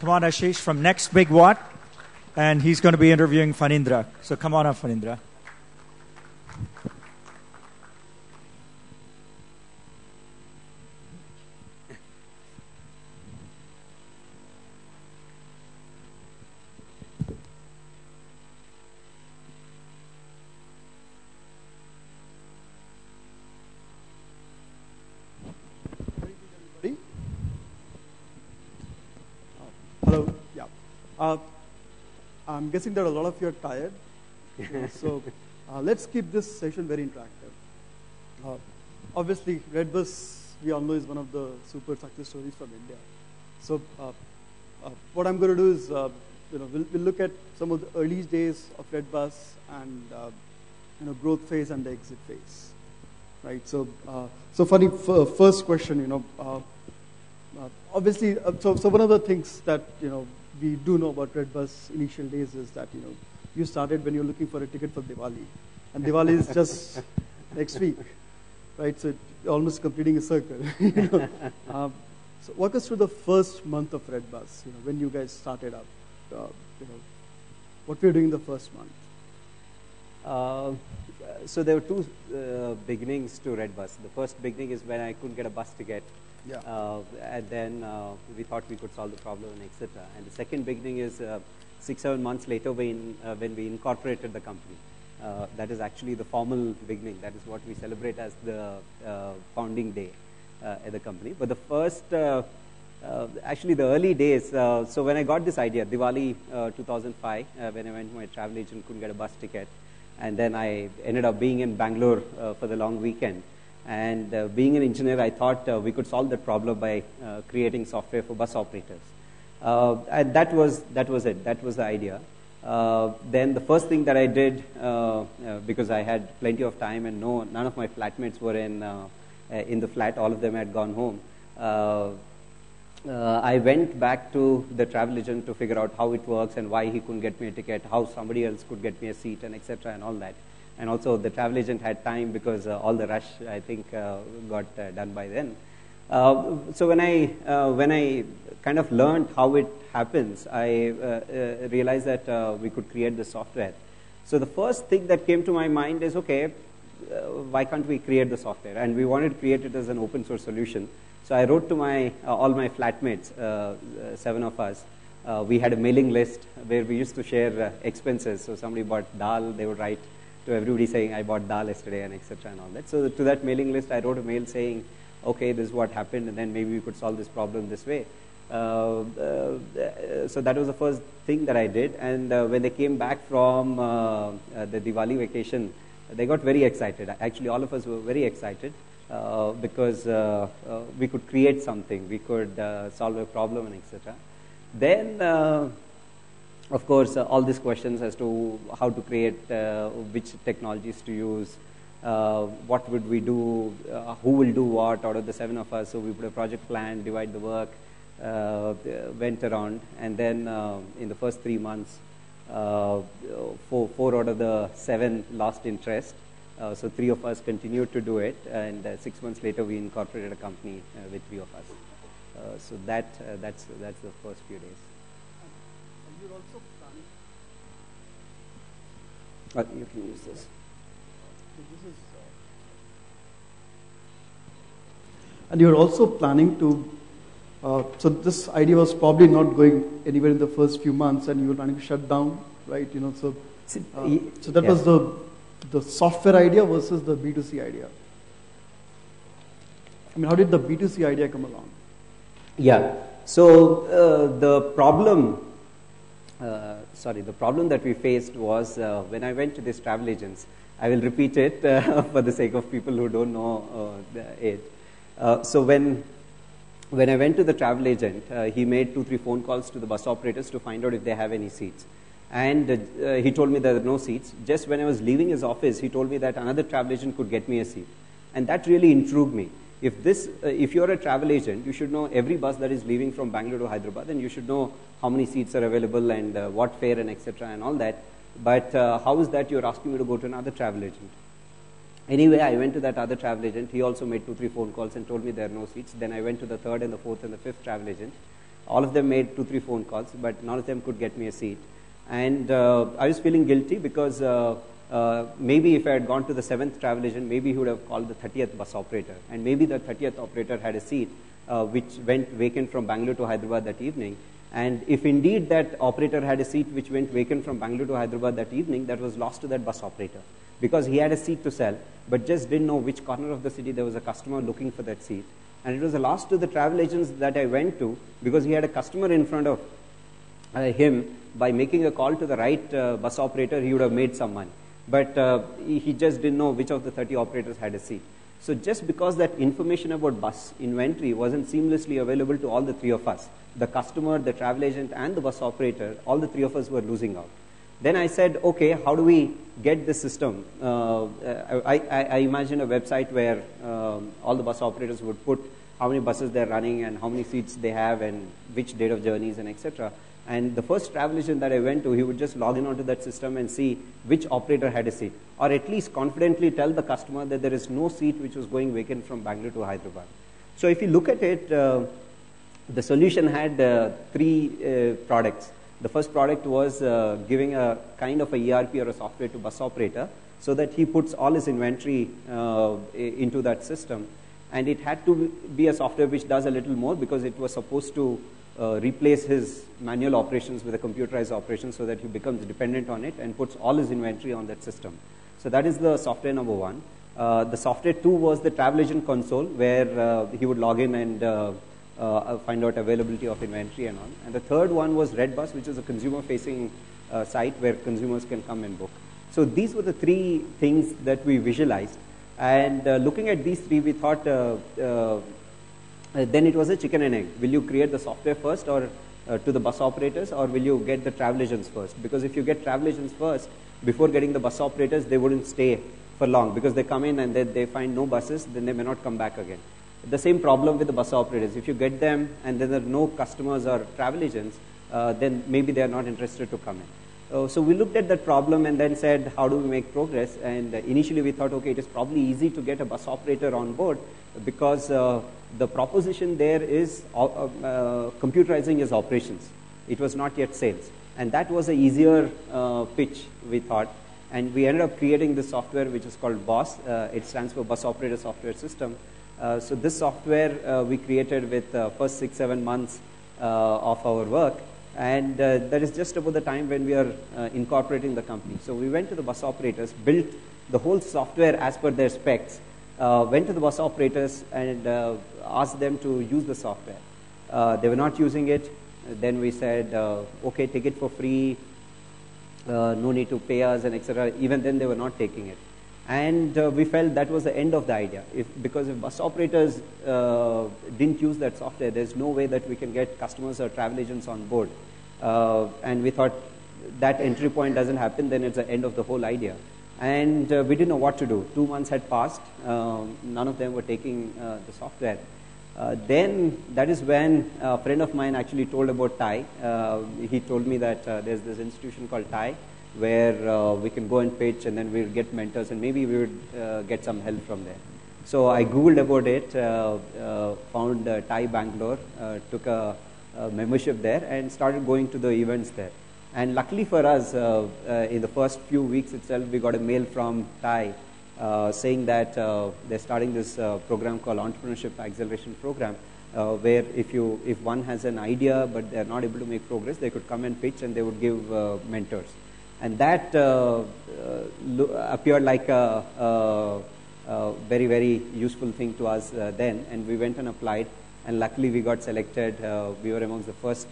come on, Ashish, from Next Big What, and he's going to be interviewing Phanindra. So come on up, Phanindra. Hello. Yeah. I'm guessing that a lot of you are tired. So let's keep this session very interactive. Obviously, Redbus, we all know, is one of the super success stories from India. So what I'm going to do is, we'll look at some of the early days of Redbus and growth phase and the exit phase. Right. So for the first question, obviously, so one of the things that we do know about Redbus initial days is that you started when you're looking for a ticket for Diwali, and Diwali is just next week, right? So you're almost completing a circle. So walk us through the first month of Redbus. When you guys started up, what were you doing the first month? So there were two beginnings to Redbus. The first beginning is when I couldn't get a bus ticket. Yeah. And then we thought we could solve the problem, and etc. And the second beginning is 6-7 months later when we incorporated the company. That is actually the formal beginning. That is what we celebrate as the founding day at the company. But the first, actually the early days, so when I got this idea, Diwali 2005, when I went to my travel agent, couldn't get a bus ticket. And then I ended up being in Bangalore for the long weekend. And being an engineer, I thought we could solve that problem by creating software for bus operators. And that was it. That was the idea. Then the first thing that I did, because I had plenty of time and none of my flatmates were in the flat, all of them had gone home. I went back to the travel agent to figure out how it works and why he couldn't get me a ticket, how somebody else could get me a seat, and etc. and all that. And also the travel agent had time because all the rush, I think, got done by then. So when I kind of learned how it happens, I realized that we could create the software. So the first thing that came to my mind is, okay, why can't we create the software? And we wanted to create it as an open source solution. So I wrote to all my flatmates, 7 of us. We had a mailing list where we used to share expenses. So somebody bought dal, they would write to everybody saying, I bought dal yesterday, and etc. and all that. So to that mailing list, I wrote a mail saying, okay, this is what happened, and then maybe we could solve this problem this way. So that was the first thing that I did. And when they came back from the Diwali vacation, they got very excited. Actually, all of us were very excited because we could create something, we could solve a problem, and etc. Then, of course, all these questions as to how to create, which technologies to use, what would we do, who will do what out of the 7 of us. So we put a project plan, divide the work, went around, and then in the first 3 months, 4 out of the 7 lost interest. So 3 of us continued to do it, and 6 months later we incorporated a company with 3 of us. So that's the first few days. You're also planning. You can use this. This is, and you're also planning to. So this idea was probably not going anywhere in the first few months, and you were planning to shut down, right? So that was the software idea versus the B2C idea. I mean, how did the B2C idea come along? Yeah. So the problem that we faced was when I went to these travel agents. I will repeat it for the sake of people who don't know it. So when I went to the travel agent, he made 2-3 phone calls to the bus operators to find out if they have any seats. And he told me there are no seats. Just when I was leaving his office, he told me that another travel agent could get me a seat. And that really intrigued me. If you're a travel agent, you should know every bus that is leaving from Bangalore to Hyderabad, and you should know how many seats are available and what fare and etc. and all that. But how is that you're asking me to go to another travel agent? Anyway, I went to that other travel agent. He also made 2-3 phone calls and told me there are no seats. Then I went to the 3rd and the 4th and the 5th travel agent. All of them made 2-3 phone calls, but none of them could get me a seat. And I was feeling guilty because maybe if I had gone to the 7th travel agent, maybe he would have called the 30th bus operator. And maybe the 30th operator had a seat which went vacant from Bangalore to Hyderabad that evening. And if indeed that operator had a seat which went vacant from Bangalore to Hyderabad that evening, that was lost to that bus operator. Because he had a seat to sell, but just didn't know which corner of the city there was a customer looking for that seat. And it was a loss to the travel agents that I went to, because he had a customer in front of him. By making a call to the right bus operator, he would have made some money. But he just didn't know which of the 30 operators had a seat. So just because that information about bus inventory wasn't seamlessly available to all the 3 of us, the customer, the travel agent, and the bus operator, all the 3 of us were losing out. Then I said, okay, how do we get this system? I imagined a website where all the bus operators would put how many buses they're running and how many seats they have and which date of journeys and etc. And the first travel agent that I went to, he would just log in onto that system and see which operator had a seat, or at least confidently tell the customer that there is no seat which was going vacant from Bangalore to Hyderabad. So if you look at it, the solution had 3 products. The first product was giving a kind of a ERP or a software to bus operator so that he puts all his inventory into that system. And it had to be a software which does a little more, because it was supposed to replace his manual operations with a computerized operation so that he becomes dependent on it and puts all his inventory on that system. So that is the software number 1. The software 2 was the travel agent console, where he would log in and find out availability of inventory and all. And the third one was Redbus, which is a consumer-facing site where consumers can come and book. So these were the 3 things that we visualized. And looking at these 3, we thought then it was a chicken and egg. Will you create the software first, or to the bus operators, or will you get the travel agents first? Because if you get travel agents first, before getting the bus operators, they wouldn't stay for long, because they come in and they find no buses, then they may not come back again. The same problem with the bus operators. If you get them and then there are no customers or travel agents, then maybe they are not interested to come in. So we looked at that problem and then said, how do we make progress? And initially we thought, okay, it is probably easy to get a bus operator on board, because the proposition there is computerizing his operations. It was not yet sales. And that was an easier pitch, we thought. And we ended up creating this software which is called BOSS. It stands for Bus Operator Software System. So this software we created with first 6-7 months of our work. And that is just about the time when we are incorporating the company. So we went to the bus operators, built the whole software as per their specs, went to the bus operators and asked them to use the software. They were not using it. Then we said, okay, take it for free, no need to pay us, and etc. Even then they were not taking it. And we felt that was the end of the idea. Because if bus operators didn't use that software, there's no way that we can get customers or travel agents on board. And we thought that entry point doesn't happen, then it's the end of the whole idea. And we didn't know what to do. 2 months had passed. None of them were taking the software. Then that is when a friend of mine actually told about TIE. He told me that there's this institution called TIE, where we can go and pitch, and then we'll get mentors, and maybe we would get some help from there. So I Googled about it, found TIE Bangalore, took a membership there, and started going to the events there. And luckily for us, in the first few weeks itself, we got a mail from TIE saying that they're starting this program called Entrepreneurship Acceleration Program, where if one has an idea but they're not able to make progress, they could come and pitch, and they would give mentors. And that appeared like a very, very useful thing to us then. And we went and applied, and luckily we got selected. We were amongst the first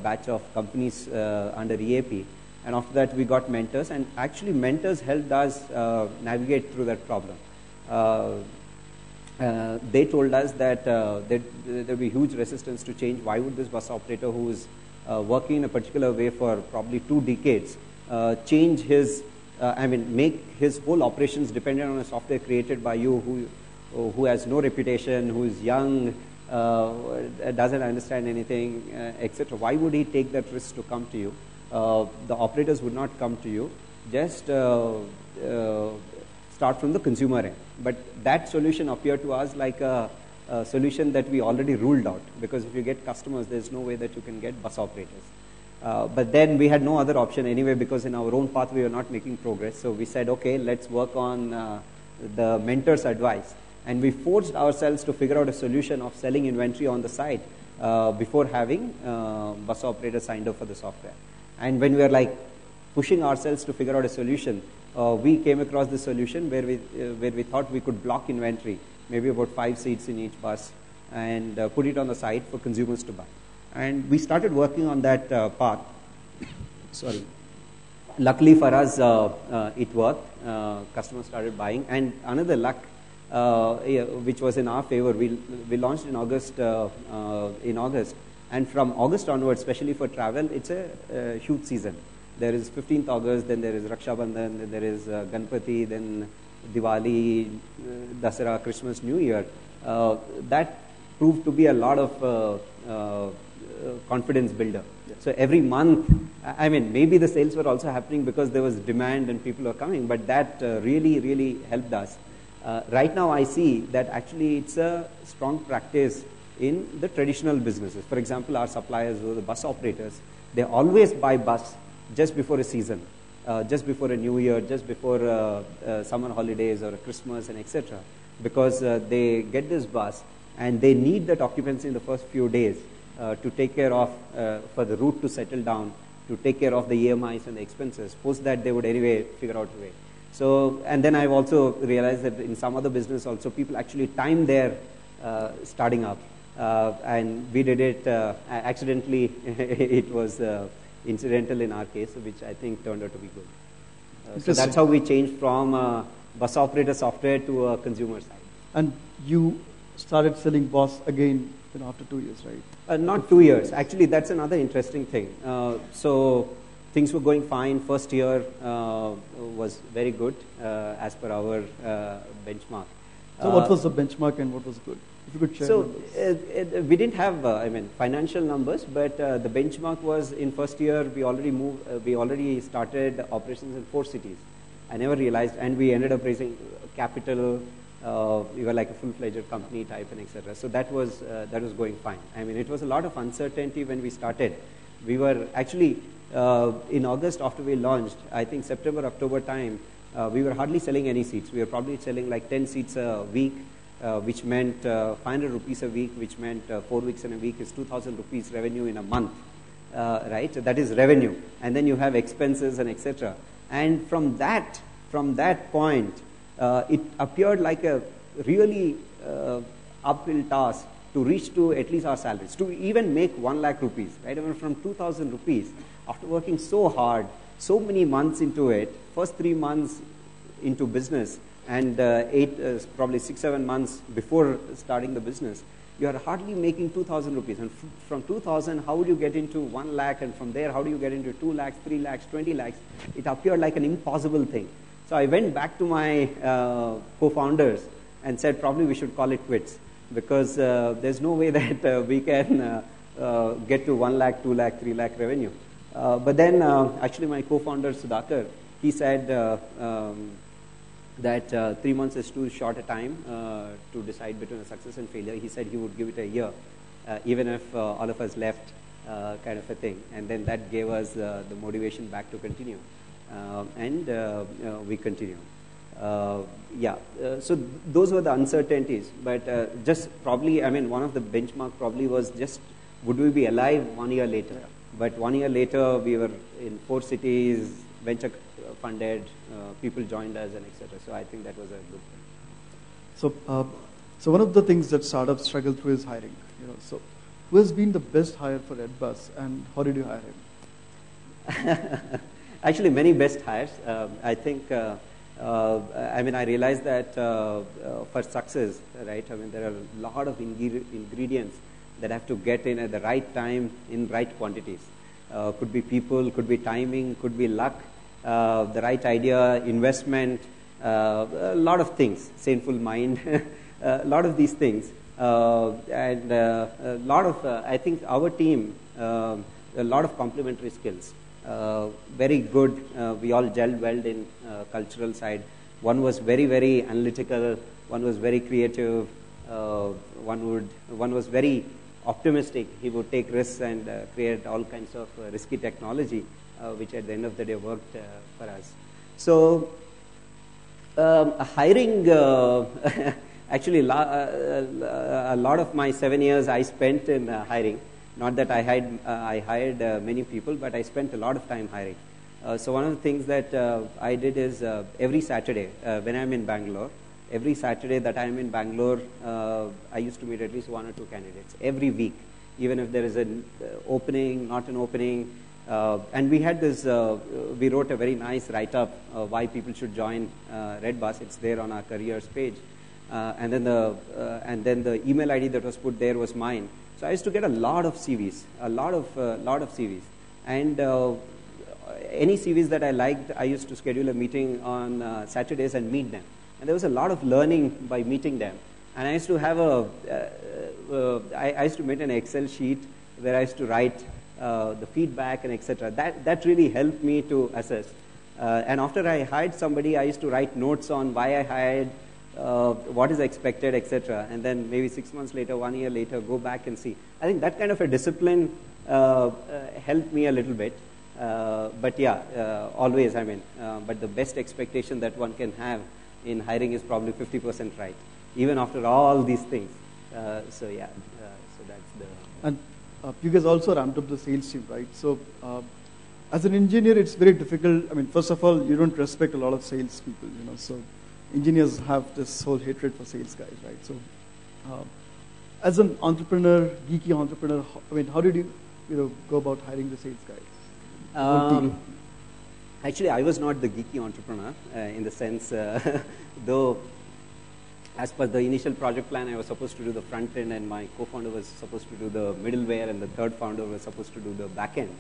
batch of companies under EAP. And after that, we got mentors. And actually, mentors helped us navigate through that problem. They told us that there'd be huge resistance to change. Why would this bus operator who is working in a particular way for probably 2 decades change his, make his whole operations dependent on a software created by you who has no reputation, who is young, doesn't understand anything, etc. Why would he take that risk to come to you? The operators would not come to you. Just start from the consumer end. But that solution appeared to us like a solution that we already ruled out, because if you get customers, there's no way that you can get bus operators. But then we had no other option anyway, because in our own path we were not making progress. So we said, okay, let's work on the mentor's advice. And we forced ourselves to figure out a solution of selling inventory on the site before having bus operators signed up for the software. And when we were like pushing ourselves to figure out a solution, we came across this solution where we thought we could block inventory, maybe about 5 seats in each bus, and put it on the site for consumers to buy. And we started working on that path. Sorry. Luckily for us, it worked. Customers started buying. And another luck, which was in our favor, we launched in August. And from August onwards, especially for travel, it's a huge season. There is 15th August, then there is Raksha Bandhan, then there is Ganpati, then Diwali, Dasara, Christmas, New Year. That proved to be a lot of confidence builder. Yeah. So every month, I mean, maybe the sales were also happening because there was demand and people were coming, but that really, really helped us. Right now, I see that actually it's a strong practice in the traditional businesses. For example, our suppliers or the bus operators, they always buy bus just before a season, just before a new year, just before summer holidays or a Christmas and etc. Because they get this bus and they need that occupancy in the first few days to take care of, for the route to settle down, to take care of the EMIs and the expenses. Post that, they would anyway figure out a way. So, and then I've also realized that in some other business also, people actually time their starting up. And we did it accidentally. It was incidental in our case, which I think turned out to be good. So that's how we changed from bus operator software to a consumer side. And you started selling bus again after 2 years, right? Not 2 years. Actually, that's another interesting thing. So things were going fine. First year was very good as per our benchmark. So what was the benchmark and what was good? If you could share. So we didn't have, financial numbers, but the benchmark was in first year we already started operations in 4 cities. I never realized, and we ended up raising capital. We were like a full-fledged company type and etc. So that was going fine. I mean, it was a lot of uncertainty when we started. We were actually in August after we launched, I think September, October time, we were hardly selling any seats. We were probably selling like 10 seats a week, which meant 500 rupees a week, which meant 4 weeks in a week is 2,000 rupees revenue in a month, right? So that is revenue, and then you have expenses and etc. And from that point, it appeared like a really uphill task to reach to at least our salaries, to even make 1 lakh rupees, right? I mean, from 2,000 rupees, after working so hard, so many months into it, first 3 months into business, and probably 6-7 months before starting the business, you are hardly making 2,000 rupees. And from 2,000, how would you get into 1 lakh? And from there, how do you get into 2 lakhs, 3 lakhs, 20 lakhs? It appeared like an impossible thing. So I went back to my co-founders and said, probably we should call it quits, because there's no way that we can get to 1 lakh, 2 lakh, 3 lakh revenue. But then actually my co-founder Sudhakar, he said that 3 months is too short a time to decide between a success and failure. He said he would give it a year, even if all of us left, kind of a thing. And then that gave us the motivation back to continue. And we continue. So those were the uncertainties. But just probably, I mean, one of the benchmark probably was just, would we be alive 1 year later? Yeah. But 1 year later, we were in 4 cities, venture funded, people joined us, and etc. So I think that was a good thing. So one of the things that startups struggle through is hiring. So who has been the best hire for Redbus, and how did you hire him? Actually, many best hires. I think, I realized that for success, right, I mean, there are a lot of ingredients that have to get in at the right time in right quantities. Could be people, could be timing, could be luck, the right idea, investment, a lot of things, saneful mind, a lot of these things. And a lot of, I think our team, a lot of complementary skills. Very good, we all gelled well in cultural side. One was very, very analytical, one was very creative, one was very optimistic. He would take risks and create all kinds of risky technology, which at the end of the day worked for us. So hiring, actually a lot of my 7 years I spent in hiring. Not that I hired many people, but I spent a lot of time hiring. So one of the things that I did is every Saturday when I'm in Bangalore, every Saturday that I'm in Bangalore, I used to meet at least 1 or 2 candidates every week, even if there is an opening, not an opening. And we had this, we wrote a very nice write-up why people should join Redbus. It's there on our careers page. And then the email ID that was put there was mine. So I used to get a lot of CVs, a lot of CVs. And any CVs that I liked, I used to schedule a meeting on Saturdays and meet them. And there was a lot of learning by meeting them. And I used to have I used to make an Excel sheet where I used to write the feedback and etc. That really helped me to assess. And after I hired somebody, I used to write notes on why I hired, what is expected, etc. And then maybe 6 months later, 1 year later, go back and see. I think that kind of a discipline helped me a little bit. But yeah, always, I mean, but the best expectation that one can have in hiring is probably 50% right, even after all these things. So yeah, so that's the... And you guys also ramped up the sales team, right? So as an engineer, it's very difficult. I mean, first of all, you don't respect a lot of sales people, you know, so engineers have this whole hatred for sales guys, right? So as an entrepreneur, geeky entrepreneur, I mean, how did you go about hiring the sales guys? Actually, I was not the geeky entrepreneur in the sense, though as per the initial project plan, I was supposed to do the front end and my co-founder was supposed to do the middleware and the third founder was supposed to do the back end.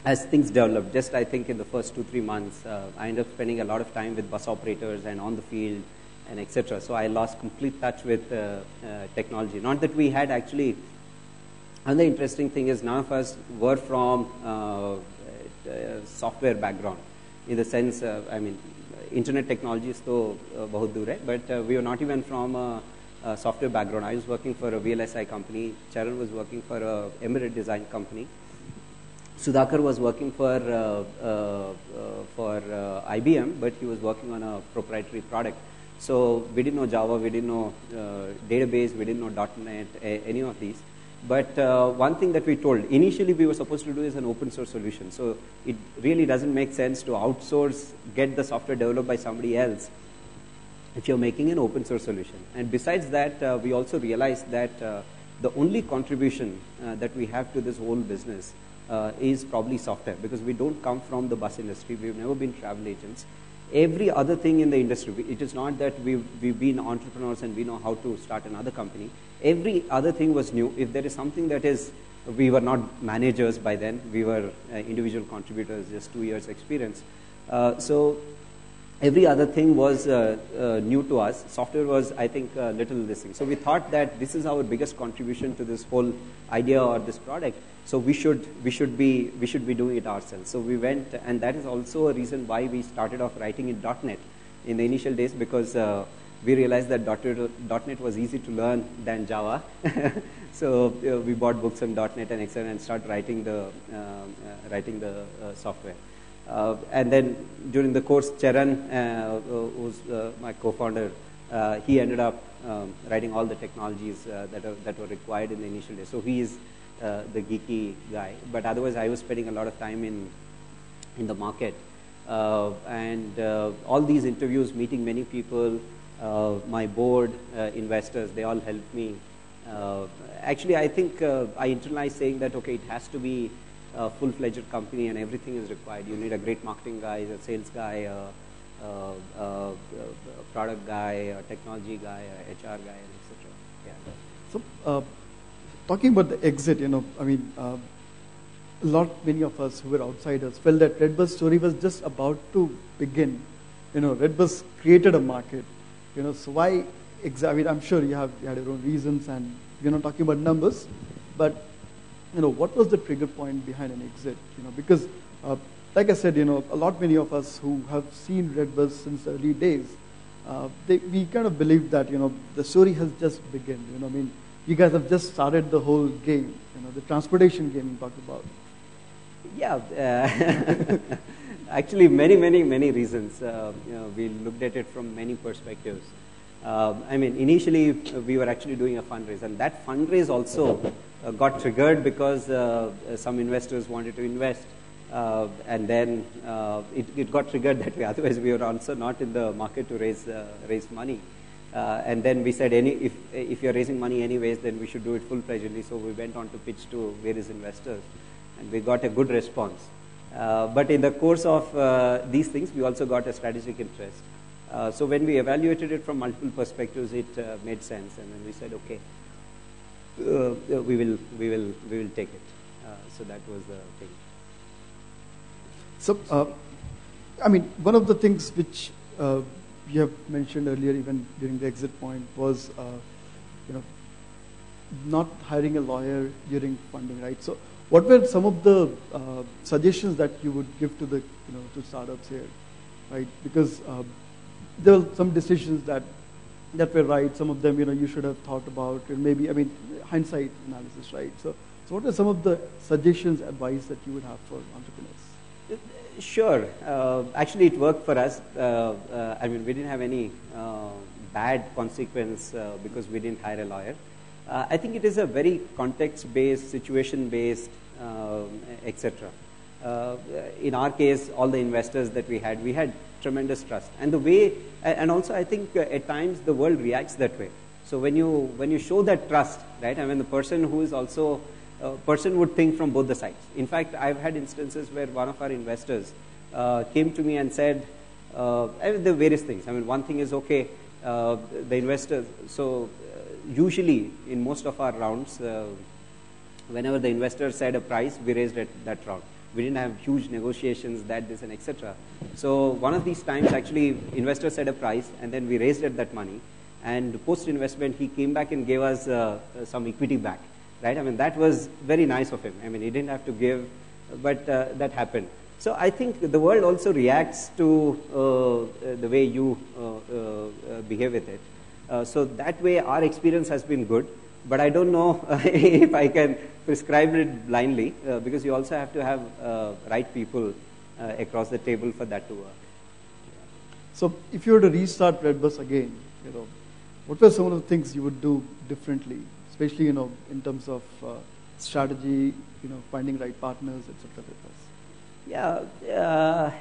As things developed, just I think in the first 2-3 months, I ended up spending a lot of time with bus operators and on the field and etc. So I lost complete touch with technology. Not that we had actually, another interesting thing is none of us were from software background, in the sense, I mean, internet technology is to bahut dur hai, but we were not even from a software background. I was working for a VLSI company. Charan was working for a Emirate design company. Sudhakar was working for IBM, but he was working on a proprietary product. So we didn't know Java, we didn't know database, we didn't know .NET, any of these. But one thing that we told, initially we were supposed to do is an open source solution. So it really doesn't make sense to outsource, get the software developed by somebody else if you're making an open source solution. And besides that, we also realized that the only contribution that we have to this whole business is probably software, because we don't come from the bus industry. We've never been travel agents. Every other thing in the industry, it is not that we've been entrepreneurs and we know how to start another company. Every other thing was new. If there is something that is, we were not managers by then, we were individual contributors, just 2 years experience. So every other thing was new to us. Software was, I think, a little this thing. So we thought that this is our biggest contribution to this whole idea or this product. So we should be doing it ourselves. So we went, and that is also a reason why we started off writing in .NET in the initial days, because we realized that .NET was easy to learn than Java. So we bought books on .NET and Excel and started writing the software. And then during the course, Charan, who's my co-founder, he ended up writing all the technologies that were required in the initial days. So he is the geeky guy. But otherwise, I was spending a lot of time in the market. And all these interviews, meeting many people, my board, investors, they all helped me. Actually, I think I internalized saying that, okay, it has to be a full-fledged company and everything is required. You need a great marketing guy, a sales guy, a product guy, a technology guy, a HR guy, and etc. Yeah. So, talking about the exit, I mean, many of us who were outsiders felt that Redbus story was just about to begin. Redbus created a market. So why exactly? I mean, I'm sure you had your own reasons, and we're not talking about numbers, but what was the trigger point behind an exit? Because like I said, many of us who have seen Redbus since the early days, we kind of believe that, the story has just begun. You guys have just started the whole game, the transportation game you talked about. Yeah, actually many reasons. We looked at it from many perspectives. Initially we were actually doing a fundraise, and that fundraise also got triggered because some investors wanted to invest, and then it got triggered that way. Otherwise, we were also not in the market to raise money. And then we said, if you're raising money anyways, then we should do it full-fledgedly. So we went on to pitch to various investors, and we got a good response. But in the course of these things, we also got a strategic interest. So when we evaluated it from multiple perspectives, it made sense, and then we said, okay, we will take it. So that was the thing. So, one of the things which you have mentioned earlier, even during the exit point, was not hiring a lawyer during funding, right? So, what were some of the suggestions that you would give to the to startups here, right? Because there were some decisions that were right. Some of them, you should have thought about, and maybe, hindsight analysis, right? So what are some of the suggestions, advice that you would have for entrepreneurs? Sure. Actually, it worked for us. We didn't have any bad consequence because we didn't hire a lawyer. I think it is a very context-based, situation-based, etc. In our case, all the investors that we had tremendous trust, and and also I think at times the world reacts that way. So when you show that trust, right? The person who is also person would think from both the sides. In fact, I've had instances where one of our investors came to me and said, there are various things. One thing is, okay, the investors. So usually in most of our rounds, whenever the investor said a price, we raised at that round. We didn't have huge negotiations, this and etc. So one of these times, actually, investor said a price, and then we raised at that money. And post-investment, he came back and gave us some equity back, right? That was very nice of him. He didn't have to give, but that happened. So I think the world also reacts to the way you behave with it. So that way, our experience has been good. But I don't know if I can prescribe it blindly, because you also have to have right people across the table for that to work. So if you were to restart Redbus again, what were some of the things you would do differently, especially in terms of strategy, finding right partners, etc. Yeah.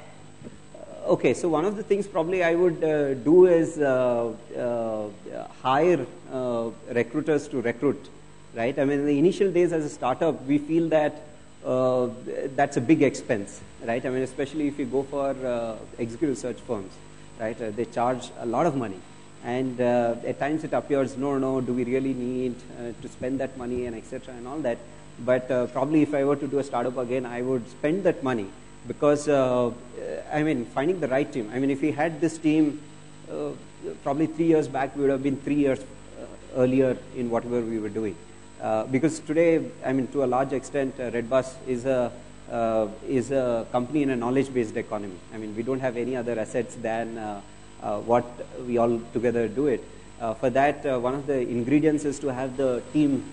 Okay, so one of the things probably I would do is hire recruiters to recruit, right? In the initial days as a startup, we feel that that's a big expense, right? Especially if you go for executive search firms, right? They charge a lot of money. And at times it appears, no, do we really need to spend that money and etc. and all that. But probably if I were to do a startup again, I would spend that money. Because, finding the right team. If we had this team probably 3 years back, we would have been 3 years earlier in whatever we were doing. Because today, to a large extent, Redbus is a company in a knowledge-based economy. We don't have any other assets than what we all together do it. For that, one of the ingredients is to have the team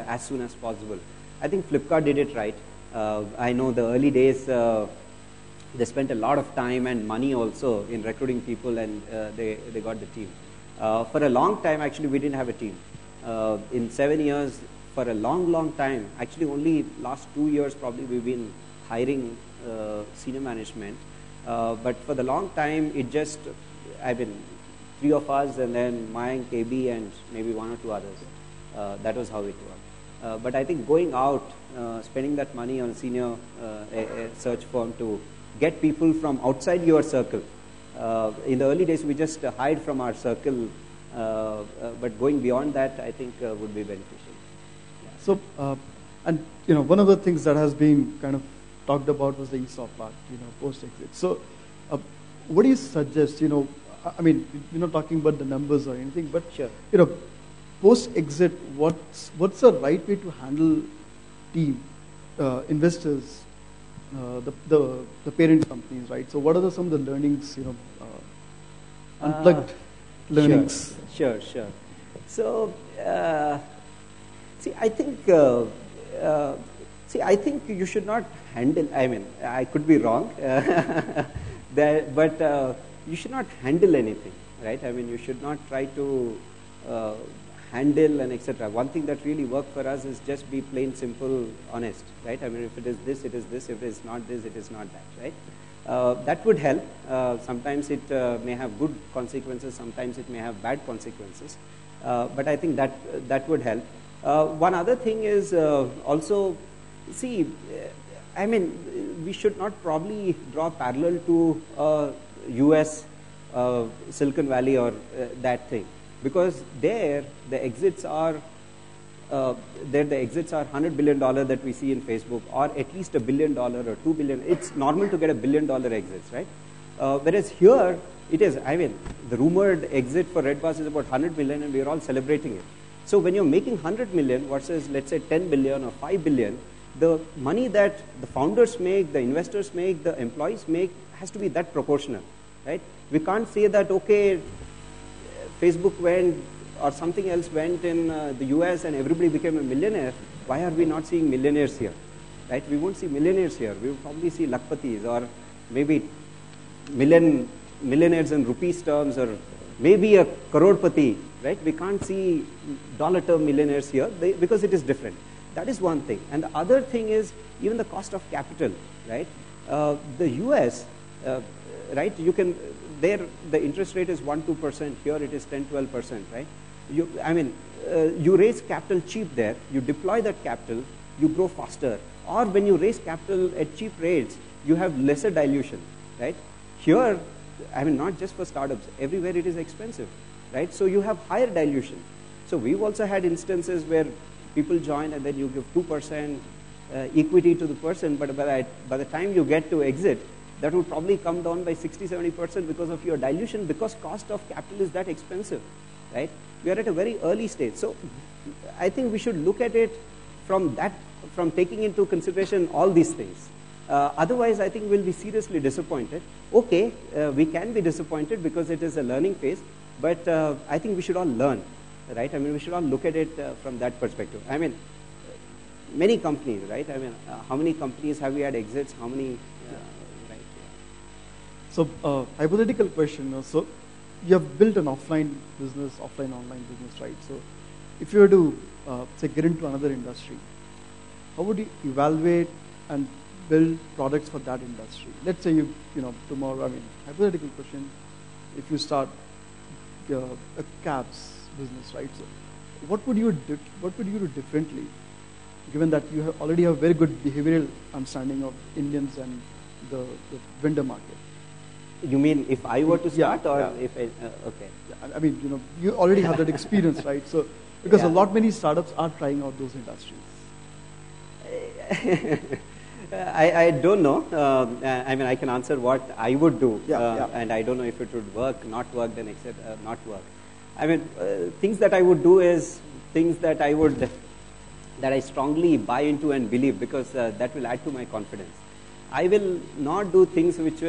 as soon as possible. I think Flipkart did it right. I know the early days, they spent a lot of time and money also in recruiting people, and they got the team. For a long time, actually, we didn't have a team. In 7 years, for a long time, actually only last 2 years probably we've been hiring senior management. But for the long time, it just, 3 of us, and then Mayank, KB, and maybe 1 or 2 others. That was how it worked. But I think going out, spending that money on a senior search firm to get people from outside your circle. In the early days, we just hired from our circle, but going beyond that, I think would be beneficial. Yeah. So, one of the things that has been kind of talked about was the ESOP part, post-exit. So, what do you suggest? You're not talking about the numbers or anything, but sure. Post-exit, what's the right way to handle team, investors, the parent companies, right? So what are some of the learnings, Unplugged learnings. Sure. So, see, I think you should not handle. I mean, I could be wrong, but you should not handle anything, right? I mean, you should not try to handle and etc. One thing that really worked for us is just be plain, simple, honest, right? I mean, if it is this, it is this. If it is not this, it is not that, right? That would help. Sometimes it may have good consequences. Sometimes it may have bad consequences. But I think that would help. One other thing is also, see, I mean, we should not probably draw parallel to US, Silicon Valley or that thing. Because there, the exits are $100 billion that we see in Facebook, or at least $1 billion or $2 billion. It's normal to get $1 billion exits, right? Whereas here, it is, I mean, the rumored exit for Redbus is about 100 million and we are all celebrating it. So when you're making 100 million versus, let's say, 10 billion or 5 billion, the money that the founders make, the investors make, the employees make, has to be that proportional, right? We can't say that, okay, Facebook went or something else went in the US and everybody became a millionaire. Why are we not seeing millionaires here, right? We won't see millionaires here. We will probably see lakpatis or maybe millionaires in rupees terms, or maybe a crorepati, right? We can't see dollar term millionaires here because it is different. That is one thing. And the other thing is even the cost of capital, right? The US, right, you can, there the interest rate is 1-2%, here it is 10-12%, right? You raise capital cheap there, you deploy that capital, you grow faster. Or when you raise capital at cheap rates, you have lesser dilution, right? Here, I mean, not just for startups, everywhere it is expensive, right? So you have higher dilution. So we've also had instances where people join and then you give 2% equity to the person, but by the time you get to exit, that would probably come down by 60-70% because of your dilution, because cost of capital is that expensive, right? We are at a very early stage. So I think we should look at it from taking into consideration all these things. Otherwise, I think we'll be seriously disappointed. Okay, we can be disappointed because it is a learning phase, but I think we should all learn, right? I mean, we should all look at it from that perspective. I mean, many companies, right? I mean, how many companies have we had exits? How many, right? So, hypothetical question. So, you have built an offline business, online business, right? So, if you were to, say, get into another industry, how would you evaluate and build products for that industry? Let's say you tomorrow, I mean, hypothetical question, if you start a cabs business, right? So, what would you do differently, given that you already have very good behavioral understanding of Indians and the vendor market? You mean if I were to start, if I, okay? I mean, you already have that experience, right? So, because many startups are trying out those industries. I don't know. I mean, I can answer what I would do, and I don't know if it would work, not work, then not work. I mean, things that I would do is things that I strongly buy into and believe, because that will add to my confidence. I will not do things which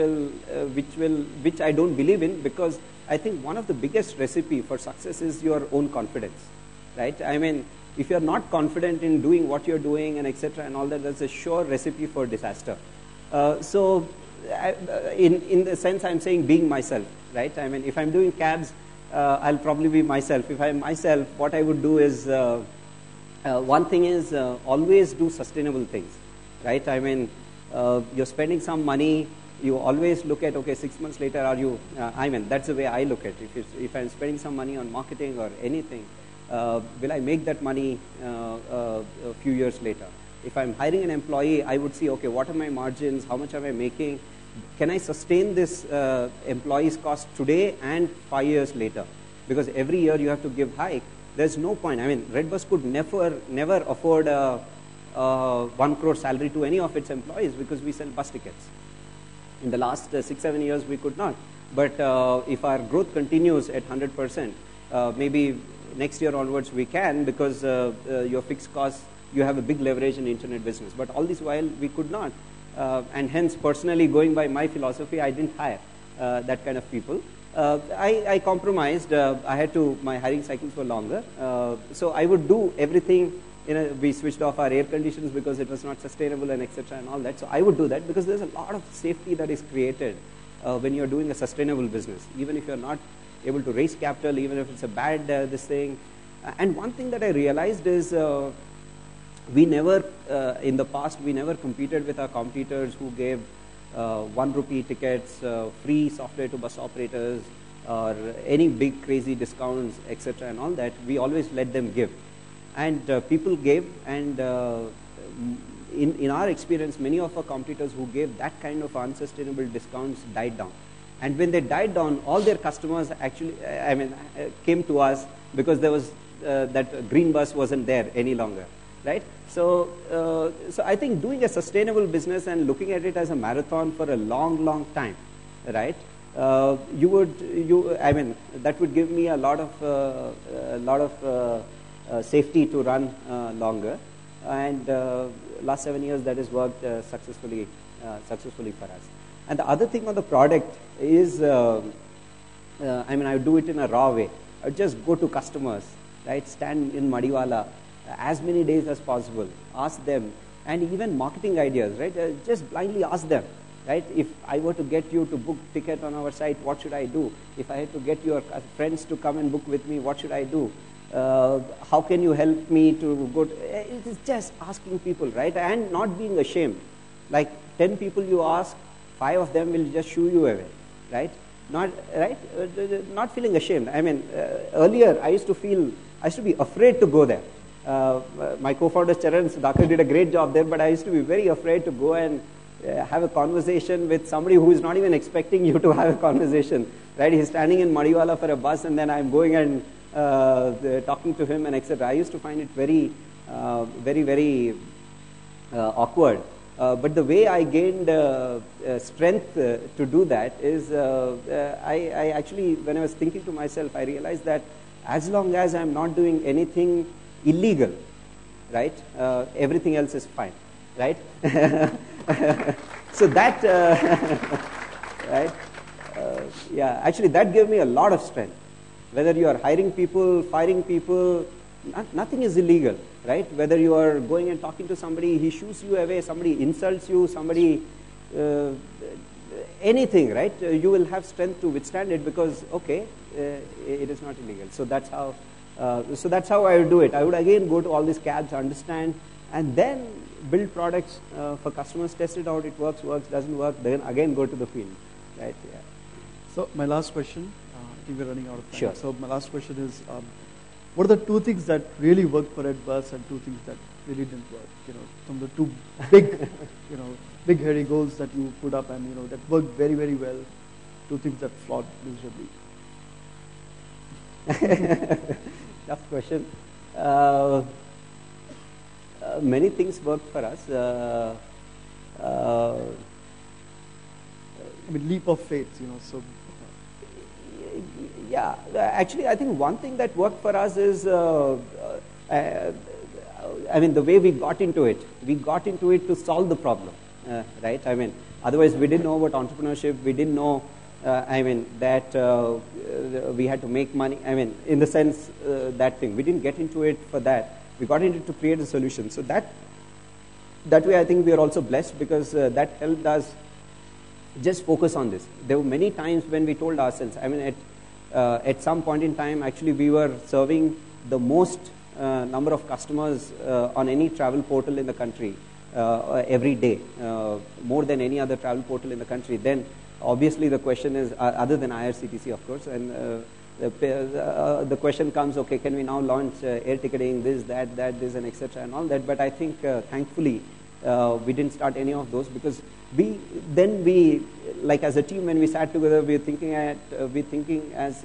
I don't believe in, because I think one of the biggest recipe for success is your own confidence, right? I mean, if you're not confident in doing what you're doing and etc. and all that, that's a sure recipe for disaster. So, in the sense, I'm saying being myself, right? I mean, if I'm doing cabs, I'll probably be myself. If I'm myself, what I would do is, one thing is always do sustainable things, right? I mean, you're spending some money, you always look at, okay, 6 months later, are you, I mean, that's the way I look at it. If I'm spending some money on marketing or anything, will I make that money a few years later? If I'm hiring an employee, I would see, okay, what are my margins? How much am I making? Can I sustain this employee's cost today and 5 years later? Because every year you have to give hike. There's no point. I mean, Redbus could never afford a 1 crore salary to any of its employees because we sell bus tickets. In the last 6-7 years, we could not. But if our growth continues at 100%, maybe next year onwards we can, because your fixed costs, you have a big leverage in internet business. But all this while, we could not. And hence, personally, going by my philosophy, I didn't hire that kind of people. I compromised. I had to, my hiring cycles were longer. So I would do everything. We switched off our air conditions because it was not sustainable and etc. and all that. So I would do that because there's a lot of safety that is created when you're doing a sustainable business. Even if you're not able to raise capital, even if it's a bad this thing. And one thing that I realized is we never, in the past, we never competed with our competitors who gave 1 rupee tickets, free software to bus operators, or any big crazy discounts, etc. and all that. We always let them give. And people gave, and in our experience, many of our competitors who gave that kind of unsustainable discounts died down. And when they died down, all their customers actually, came to us because there was that green bus wasn't there any longer, right? So I think doing a sustainable business and looking at it as a marathon for a long, long time, right? That would give me a lot of safety to run longer. And last 7 years that has worked successfully for us. And the other thing on the product is, I would do it in a raw way. I would just go to customers, right? Stand in Madiwala as many days as possible, ask them, and even marketing ideas, right? Just blindly ask them, right? If I were to get you to book ticket on our site, what should I do? If I had to get your friends to come and book with me, what should I do? How can you help me to go to, it is just asking people, right? And not being ashamed. Like 10 people you ask, 5 of them will just shoo you away, right? Not feeling ashamed. Earlier I used to be afraid to go there. My co-founder Charan Sudhakar did a great job there, but I used to be very afraid to go and have a conversation with somebody who is not even expecting you to have a conversation, right? He's standing in Madiwala for a bus, and then I'm going and talking to him and etc. I used to find it very awkward. But the way I gained strength to do that is I actually, when I was thinking to myself, I realized that as long as I'm not doing anything illegal, right, everything else is fine, right? So that, right, actually that gave me a lot of strength. Whether you are hiring people, firing people, nothing is illegal, right? Whether you are going and talking to somebody, he shoos you away, somebody insults you, somebody, anything, right? You will have strength to withstand it because, okay, it is not illegal. So that's how I would do it. I would again go to all these cabs, understand, and then build products for customers, test it out, it works, doesn't work, then again go to the field, right? Yeah. So my last question, I think we're running out of time. Sure. So my last question is, what are the 2 things that really worked for Redbus and 2 things that really didn't work? From the 2 big, big hairy goals that you put up and that worked very, very well. 2 things that flawed miserably. Tough question. Many things worked for us. Leap of faith, so. Yeah, actually, I think one thing that worked for us is, the way we got into it. We got into it to solve the problem, right? Otherwise we didn't know about entrepreneurship. We didn't know, that we had to make money. In the sense, that thing. We didn't get into it for that. We got into it to create a solution. So that way, I think we are also blessed because that helped us just focus on this. There were many times when we told ourselves, at some point in time, actually, we were serving the most number of customers on any travel portal in the country every day, more than any other travel portal in the country. Then, obviously, the question is, other than IRCTC, of course, and the question comes, okay, can we now launch air ticketing, this, this, and etc. and all that. But I think, thankfully, we didn't start any of those because we, like as a team, when we sat together, we were thinking as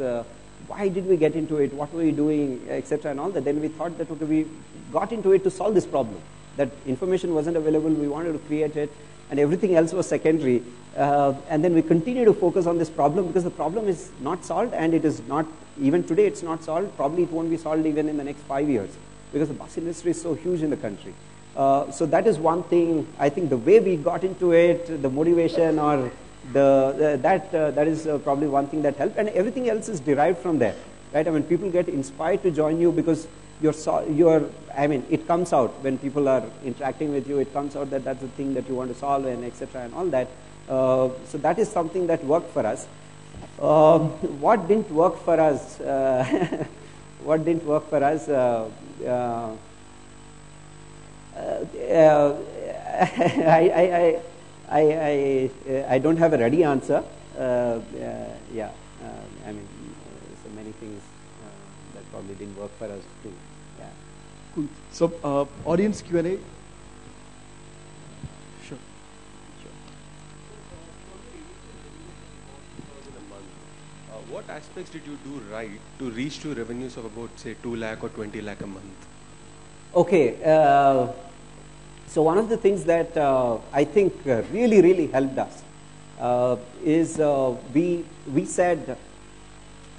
why did we get into it? What were we doing, etc. and all that. Then we thought that, okay, we got into it to solve this problem. That information wasn't available. We wanted to create it, and everything else was secondary. And then we continue to focus on this problem because the problem is not solved, and it is not, even today it's not solved. Probably it won't be solved even in the next 5 years because the bus industry is so huge in the country. So that is one thing. I think the way we got into it, the motivation or That is probably one thing that helped, and everything else is derived from there, right? I mean, people get inspired to join you because it comes out when people are interacting with you. It comes out that that's the thing that you want to solve, and etc. and all that. So that is something that worked for us. What didn't work for us? What didn't work for us? I don't have a ready answer. So many things that probably didn't work for us too. Yeah. Cool. So audience Q&A. Sure. What aspects did you do right to reach to revenues of about, say, 2 lakh or 20 lakh a month? Okay. So one of the things that I think really helped us is we said,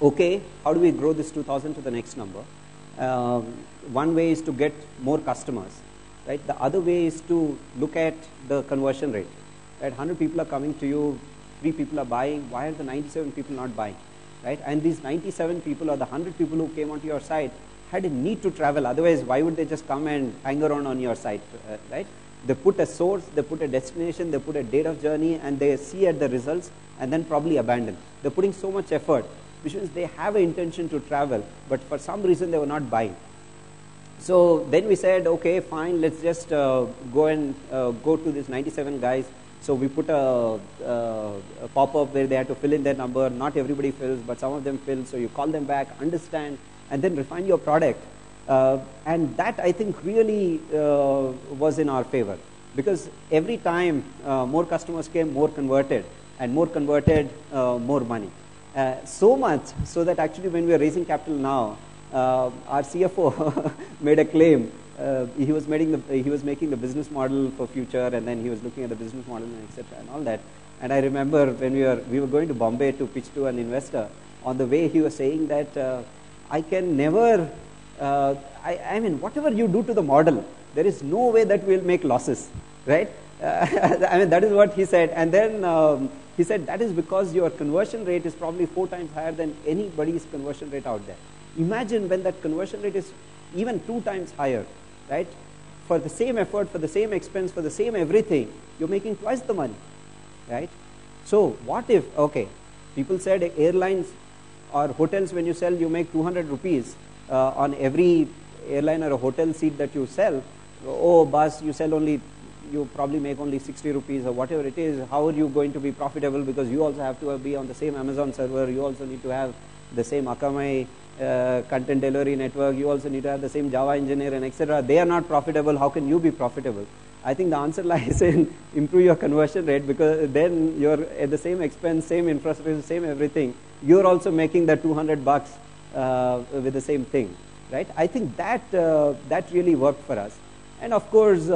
okay, how do we grow this 2,000 to the next number? One way is to get more customers, right? The other way is to look at the conversion rate. Right? 100 people are coming to you, 3 people are buying. Why are the 97 people not buying? Right? And these 97 people or the 100 people who came onto your site had a need to travel. Otherwise, why would they just come and hang around on your site, right? They put a source, they put a destination, they put a date of journey, and they see at the results and then probably abandon. They're putting so much effort, which means they have an intention to travel, but for some reason they were not buying. So then we said, okay, fine, let's just go to these 97 guys. So we put a pop-up where they had to fill in their number. Not everybody fills, but some of them fill. So you call them back, understand, and then refine your product. And that, I think, really was in our favor. Because every time more customers came, more converted. And more converted, more money. So much so that actually when we are raising capital now, our CFO made a claim. He was making the business model for future, and then he was looking at the business model and etc. and all that. And I remember when we were going to Bombay to pitch to an investor. On the way, he was saying that I can never. I mean, whatever you do to the model, there is no way that we'll make losses, right? I mean, that is what he said. And then he said that is because your conversion rate is probably 4 times higher than anybody's conversion rate out there. Imagine when that conversion rate is even 2 times higher, right? For the same effort, for the same expense, for the same everything, you're making twice the money, right? So what if, okay, people said airlines or hotels, when you sell, you make 200 rupees on every airline or a hotel seat that you sell. Oh, bus, you probably make only 60 rupees or whatever it is. How are you going to be profitable? Because you also have to be on the same Amazon server. You also need to have the same Akamai content delivery network. You also need to have the same Java engineer and etc. They are not profitable. How can you be profitable? I think the answer lies in improve your conversion rate, because then you're at the same expense, same infrastructure, same everything. You're also making the $200 with the same thing, right? I think that really worked for us. And of course,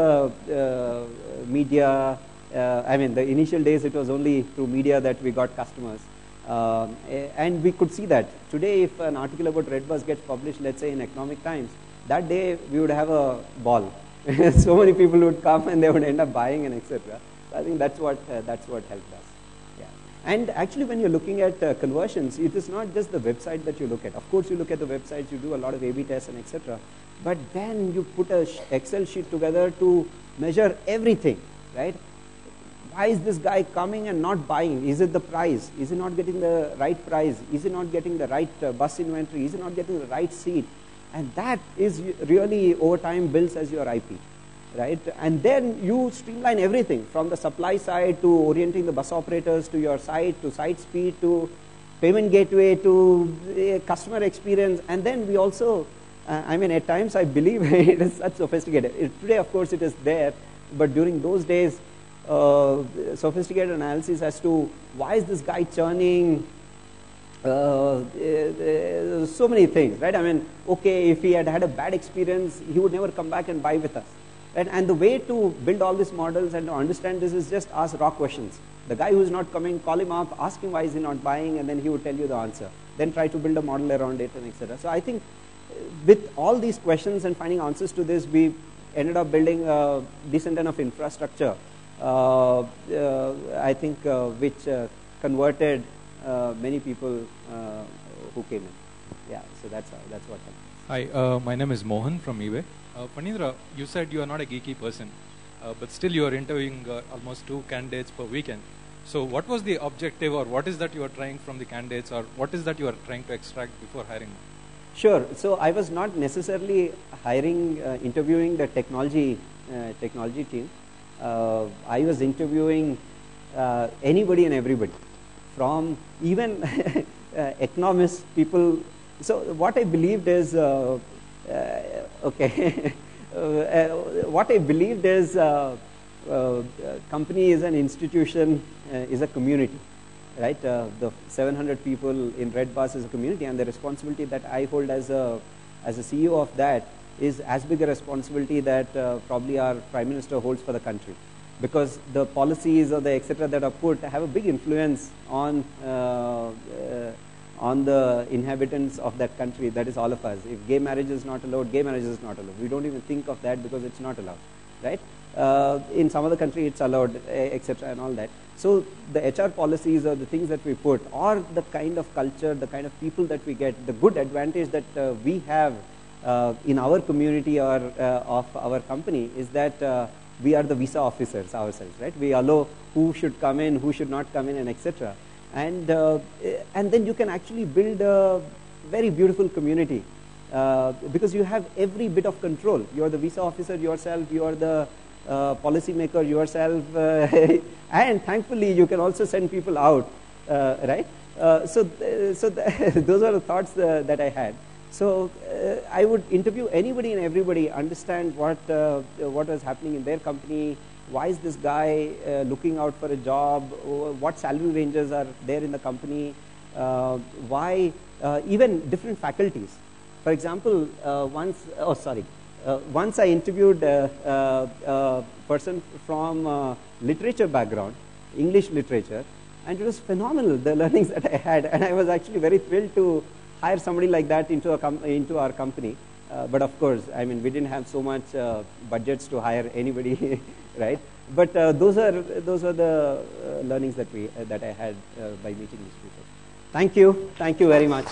media. I mean, the initial days it was only through media that we got customers. And we could see that. Today, if an article about Redbus gets published, let's say in Economic Times, that day we would have a ball. So many people would come and they would end up buying and etc. So I think that's what helped us. Yeah. And actually, when you're looking at conversions, it is not just the website that you look at. Of course, you look at the websites, you do a lot of A/B tests and etc. But then you put a Excel sheet together to measure everything, right? Why is this guy coming and not buying? Is it the price? Is he not getting the right price? Is he not getting the right bus inventory? Is he not getting the right seat? And that is really over time builds as your IP, right? And then you streamline everything from the supply side to orienting the bus operators to your site, to site speed, to payment gateway, to customer experience. And then we also, I mean, at times I believe it is such sophisticated. Today, of course, it is there. But during those days, sophisticated analysis as to why is this guy churning, so many things, right? I mean, okay, if he had a bad experience, he would never come back and buy with us, right? And the way to build all these models and to understand this is just ask raw questions. The guy who is not coming, call him up, ask him why is he not buying, and then he would tell you the answer. Then try to build a model around it and etc. So I think with all these questions and finding answers to this, we ended up building a decent enough infrastructure I think which converted many people who came in. Yeah, so that's what happened. Hi, my name is Mohan from eBay. Phanindra, you said you are not a geeky person, but still you are interviewing almost 2 candidates per weekend. So what was the objective, or what is that you are trying from the candidates, or what is that you are trying to extract before hiring them? Sure. So I was not necessarily interviewing the technology team. I was interviewing anybody and everybody, from even economists, people. So what I believed is, okay, what I believed is company is an institution, is a community, right? The 700 people in Red Bus is a community, and the responsibility that I hold as a CEO of that is as big a responsibility that probably our Prime Minister holds for the country, because the policies or the etc. that are put have a big influence on the inhabitants of that country, that is all of us. If gay marriage is not allowed, gay marriage is not allowed. We don't even think of that because it's not allowed, right? In some other country it's allowed, etc. and all that. So the HR policies or the things that we put, or the kind of culture, the kind of people that we get, the good advantage that we have in our community or of our company is that we are the visa officers ourselves, right? We allow who should come in, who should not come in, and etc. And then you can actually build a very beautiful community because you have every bit of control. You are the visa officer yourself, you are the policy maker yourself, and thankfully you can also send people out, right? So those are the thoughts that I had. So I would interview anybody and everybody, understand what was happening in their company. Why is this guy looking out for a job? What salary ranges are there in the company? Why even different faculties? For example, once I interviewed a person from literature background, English literature, and it was phenomenal, the learnings that I had, and I was actually very thrilled to hire somebody like that into our company. But of course, I mean, we didn't have so much budgets to hire anybody, right? But those are the learnings that I had by meeting these people. Thank you very much.